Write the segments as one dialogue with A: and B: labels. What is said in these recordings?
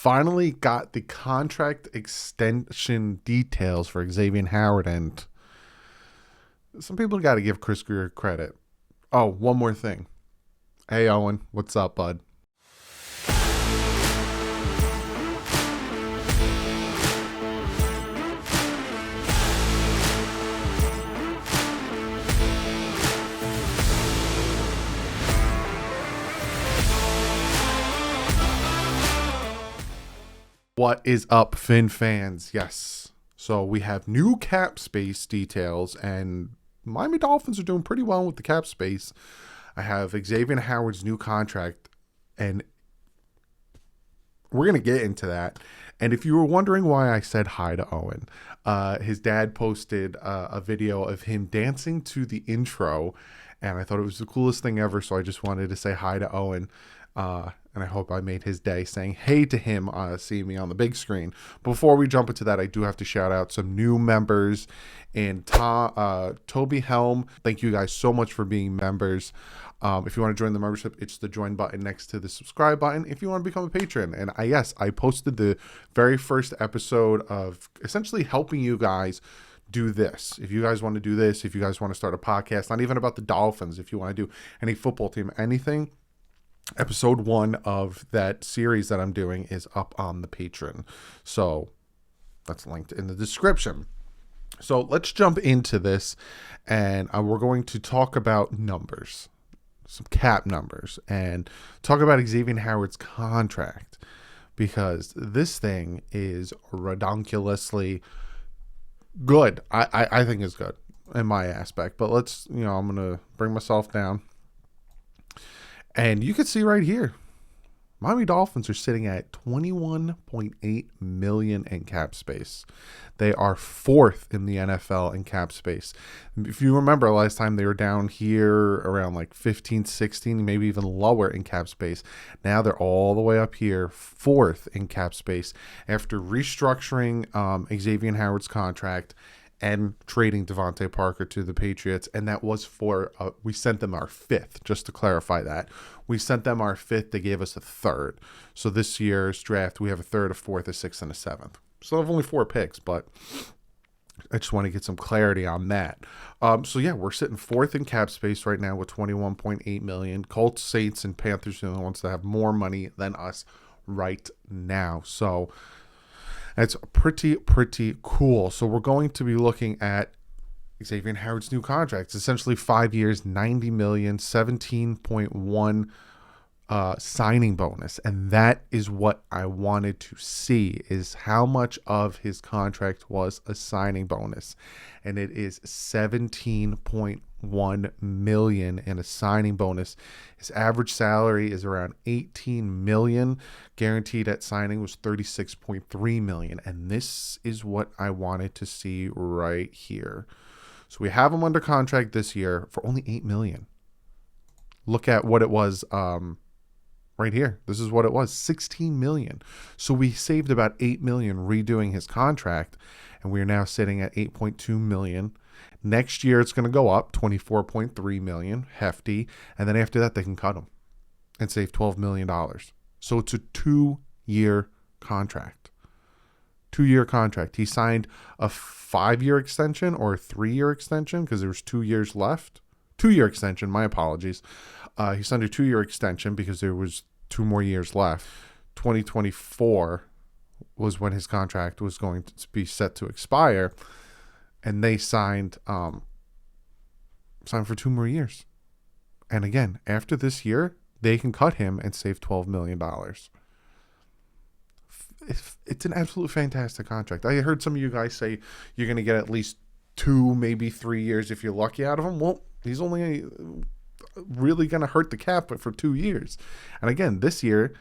A: finally got the contract extension details for Xavier Howard, and some people got to give Chris Greer credit. Oh, one more thing. Hey, Owen, what's up, bud? What is up, Fin fans? Yes. So we have new cap space details, and Miami Dolphins are doing pretty well with the cap space. I have Xavier Howard's new contract, and we're going to get into that. And if you were wondering why I said hi to Owen, his dad posted a video of him dancing to the intro, and I thought it was the coolest thing ever, so I just wanted to say hi to Owen. And I hope I made his day saying hey to him, seeing me on the big screen. Before we jump into that, I do have to shout out some new members. And Toby Helm, thank you guys so much for being members. If you want to join the membership, it's the join button next to the subscribe button. If you want to become a patron, and I posted the very first episode of essentially helping you guys do this. If you guys want to do this, if you guys want to start a podcast, not even about the Dolphins, if you want to do any football team, anything, episode 1 of that series that I'm doing is up on the Patreon. So that's linked in the description. So let's jump into this, and we're going to talk about numbers, some cap numbers, and talk about Xavier Howard's contract, because this thing is redonkulously good. I think it's good in my aspect, but let's, I'm going to bring myself down. And you can see right here, Miami Dolphins are sitting at $21.8 million in cap space. They are 4th in the NFL in cap space. If you remember last time, they were down here around like 15, 16, maybe even lower in cap space. Now they're all the way up here, 4th in cap space, after restructuring Xavier Howard's contract and trading Devontae Parker to the Patriots. And that was for, we sent them our 5th, just to clarify that. We sent them our 5th, they gave us a 3rd. So this year's draft, we have a 3rd, a 4th, a 6th, and a 7th. So I have only 4 picks, but I just want to get some clarity on that. So yeah, we're sitting 4th in cap space right now with $21.8 million. Colts, Saints, and Panthers are the ones that have more money than us right now. So that's pretty cool. So we're going to be looking at Xavier Howard's new contract. It's essentially 5 years, $90 million, 17.1 signing bonus. And that is what I wanted to see, is how much of his contract was a signing bonus. And it is $17.1 million in a signing bonus. His average salary is around $18 million. Guaranteed at signing was $36.3 million. And this is what I wanted to see right here. So we have him under contract this year for only $8 million. Look at what it was right here. This is what it was, $16 million. So we saved about $8 million redoing his contract, and we are now sitting at $8.2 million. Next year, it's going to go up $24.3 million, hefty. And then after that, they can cut him and save $12 million. So it's a 2-year contract. 2-year contract. He signed a 5-year extension or a 3-year extension because there was 2 years left. 2-year extension, my apologies. He signed a 2-year extension because there was 2 more years left. 2024 was when his contract was going to be set to expire, and they signed for 2 more years. And again, after this year, they can cut him and save $12 million. It's an absolutely fantastic contract. I heard some of you guys say you're going to get at least 2, maybe 3 years if you're lucky out of him. Well, he's only really going to hurt the cap for 2 years. And again, this year,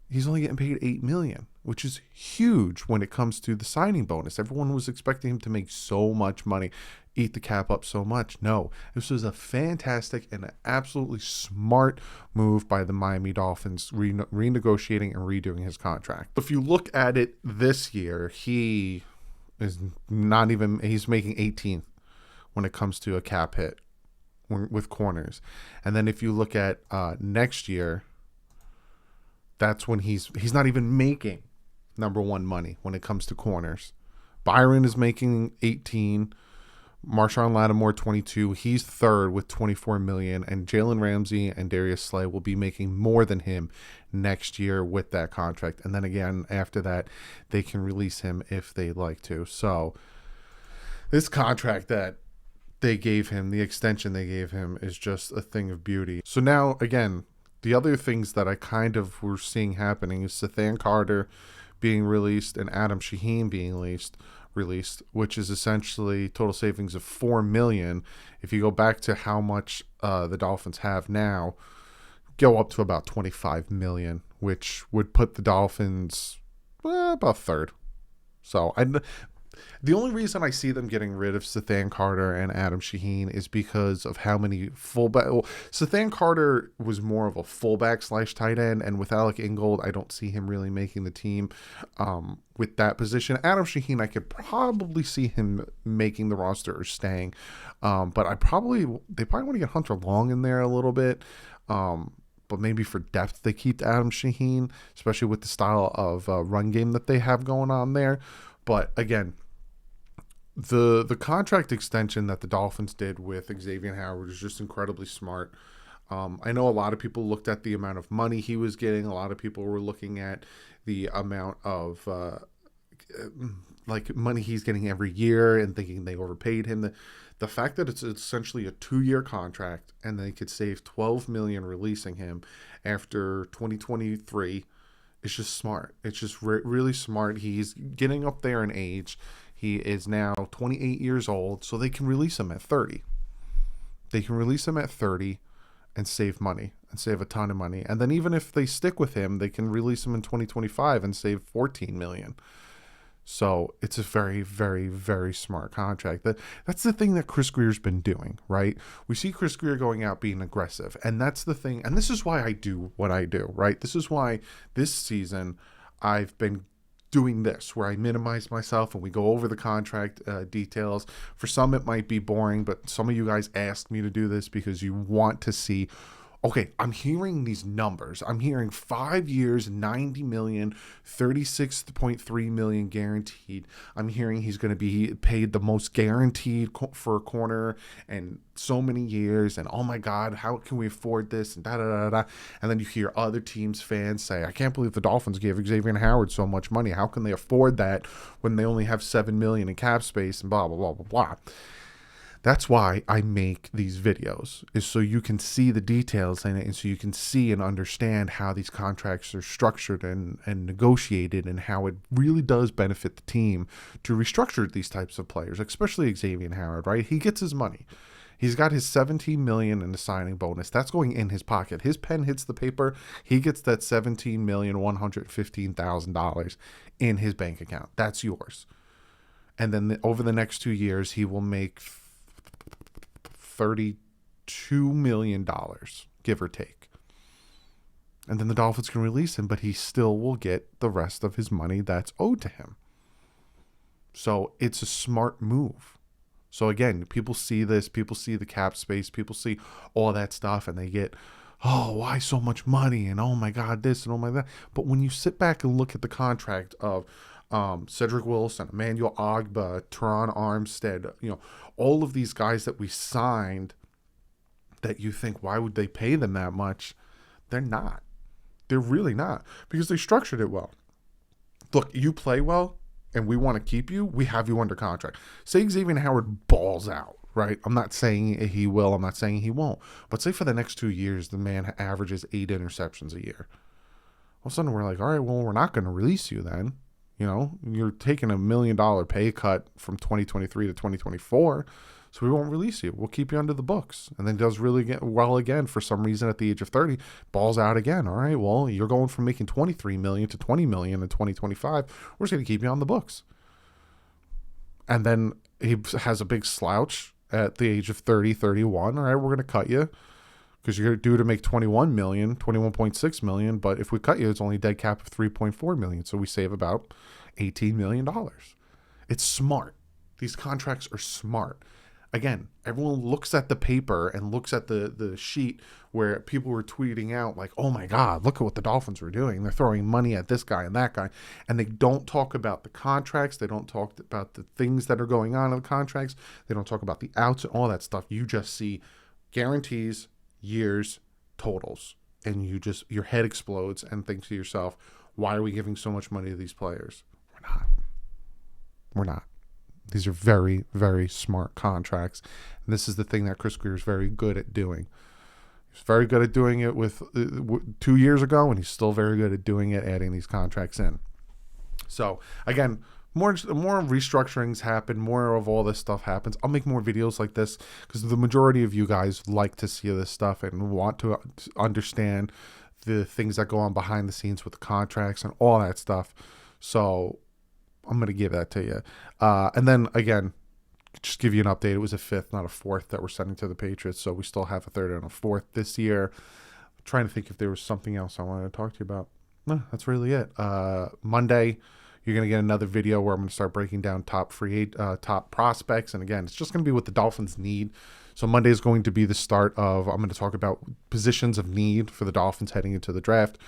A: he's only getting paid $8 million, which is huge when it comes to the signing bonus. Everyone was expecting him to make so much money, eat the cap up so much. No, this was a fantastic and an absolutely smart move by the Miami Dolphins, renegotiating and redoing his contract. If you look at it this year, he is not even, he's making 18th when it comes to a cap hit with corners. And then if you look at next year, that's when he's not even making number one money when it comes to corners. Byron is making 18. Marshawn Lattimore 22. He's third with 24 million, and Jalen Ramsey and Darius Slay will be making more than him next year with that contract. And then again, after that, they can release him if they like to. So this contract that they gave him, the extension they gave him, is just a thing of beauty. So now, again, the other things that I kind of were seeing happening is Xavien Carter being released and Adam Shaheen being released, which is essentially total savings of $4 million. If you go back to how much the Dolphins have now, go up to about $25 million, which would put the Dolphins about third. So the only reason I see them getting rid of Xavien Carter and Adam Shaheen is because of how many fullback. Well, Xavien Carter was more of a fullback / tight end, and with Alec Ingold, I don't see him really making the team with that position. Adam Shaheen, I could probably see him making the roster or staying, but they probably want to get Hunter Long in there a little bit. But maybe for depth, they keep Adam Shaheen, especially with the style of run game that they have going on there. But again, the contract extension that the Dolphins did with Xavier Howard is just incredibly smart. I know a lot of people looked at the amount of money he was getting. A lot of people were looking at the amount of money he's getting every year and thinking they overpaid him. The fact that it's essentially a 2-year contract and they could save $12 million releasing him after 2023 is just smart. It's just really smart. He's getting up there in age. He is now 28 years old, so they can release him at 30. They can release him at 30 and save money and save a ton of money. And then even if they stick with him, they can release him in 2025 and save $14 million. So it's a very, very, very smart contract. That's the thing that Chris Grier's been doing, right? We see Chris Grier going out being aggressive, and that's the thing. And this is why I do what I do, right? This is why this season I've been doing this, where I minimize myself and we go over the contract details. For some, it might be boring, but some of you guys asked me to do this because you want to see, okay, I'm hearing these numbers. I'm hearing 5 years, 90 million, 36.3 million guaranteed. I'm hearing he's going to be paid the most guaranteed for a corner and so many years. And oh my God, how can we afford this? And da da da da. And then you hear other teams' fans say, I can't believe the Dolphins gave Xavier Howard so much money. How can they afford that when they only have $7 million in cap space and blah, blah, blah, blah, blah. That's why I make these videos, is so you can see the details in it and so you can see and understand how these contracts are structured and negotiated and how it really does benefit the team to restructure these types of players, especially Xavier Howard, right? He gets his money. He's got his $17 million in the signing bonus. That's going in his pocket. His pen hits the paper. He gets that $17,115,000 in his bank account. That's yours. And then over the next 2 years, he will make $32 million, give or take. And then the Dolphins can release him, but he still will get the rest of his money that's owed to him. So it's a smart move. So again, people see this, people see the cap space, people see all that stuff, and they get, oh, why so much money? And oh my God, this and oh my that. But when you sit back and look at the contract of Cedric Wilson, Emmanuel Ogbah, Teron Armstead, all of these guys that we signed that you think, why would they pay them that much? They're not. They're really not, because they structured it well. Look, you play well and we want to keep you, we have you under contract. Say Xavier Howard balls out, right? I'm not saying he will, I'm not saying he won't. But say for the next 2 years, the man averages 8 interceptions a year. All of a sudden we're like, all right, well, we're not going to release you then. You're taking $1 million pay cut from 2023 to 2024, so we won't release you. We'll keep you under the books. And then does really well again for some reason at the age of 30, balls out again. All right, well, you're going from making $23 million to $20 million in 2025. We're just going to keep you on the books. And then he has a big slouch at the age of 30, 31. All right, we're going to cut you, because you're due to make $21.6 million, but if we cut you, it's only a dead cap of $3.4 million, so we save about $18 million. It's smart. These contracts are smart. again, everyone looks at the paper and looks at the sheet where people were tweeting out like, oh my God, look at what the Dolphins were doing. They're throwing money at this guy and that guy. And they don't talk about the contracts. They don't talk about the things that are going on in the contracts. They don't talk about the outs and all that stuff. You just see guarantees, years, totals. And your head explodes and think to yourself, why are we giving so much money to these players? We're not. These are very, very smart contracts. And this is the thing that Chris Grier is very good at doing. He's very good at doing it with 2 years ago, and he's still very good at doing it, adding these contracts in. So, again, more restructurings happen, more of all this stuff happens. I'll make more videos like this because the majority of you guys like to see this stuff and want to understand the things that go on behind the scenes with the contracts and all that stuff. So I'm going to give that to you. And then, again, just give you an update. It was a fifth, not a fourth, that we're sending to the Patriots. So we still have a third and a fourth this year. I'm trying to think if there was something else I wanted to talk to you about. No, that's really it. Monday, you're going to get another video where I'm going to start breaking down top prospects. And again, it's just going to be what the Dolphins need. So Monday is going to be the start of, I'm going to talk about positions of need for the Dolphins heading into the draft.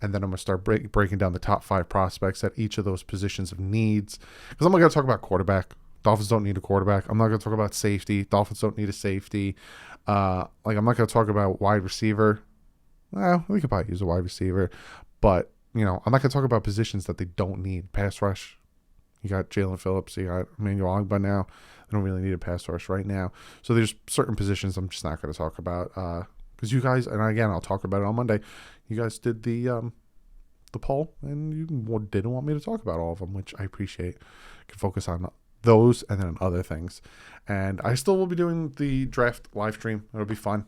A: And then I'm going to start breaking down the top 5 prospects at each of those positions of needs. Because I'm not going to talk about quarterback. Dolphins don't need a quarterback. I'm not going to talk about safety. Dolphins don't need a safety. I'm not going to talk about wide receiver. Well, we could probably use a wide receiver. But, I'm not going to talk about positions that they don't need. Pass rush. You got Jalen Phillips. You got Emmanuel Ogbah now. They don't really need a pass rush right now. So there's certain positions I'm just not going to talk about. Because you guys, and again, I'll talk about it on Monday. You guys did the poll, and you didn't want me to talk about all of them, which I appreciate. I can focus on those and then other things. And I still will be doing the draft live stream. It'll be fun.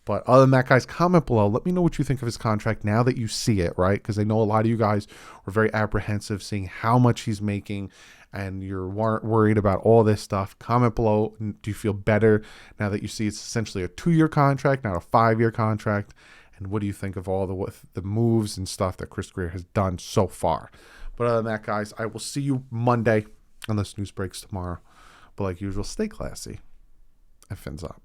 A: But other than that, guys, comment below. Let me know what you think of his contract now that you see it, right? Because I know a lot of you guys were very apprehensive seeing how much he's making, and you're worried about all this stuff. Comment below. Do you feel better now that you see it's essentially a 2-year contract, not a 5-year contract? And what do you think of all the moves and stuff that Chris Grier has done so far? But other than that, guys, I will see you Monday unless news breaks tomorrow. But like usual, stay classy and fins up.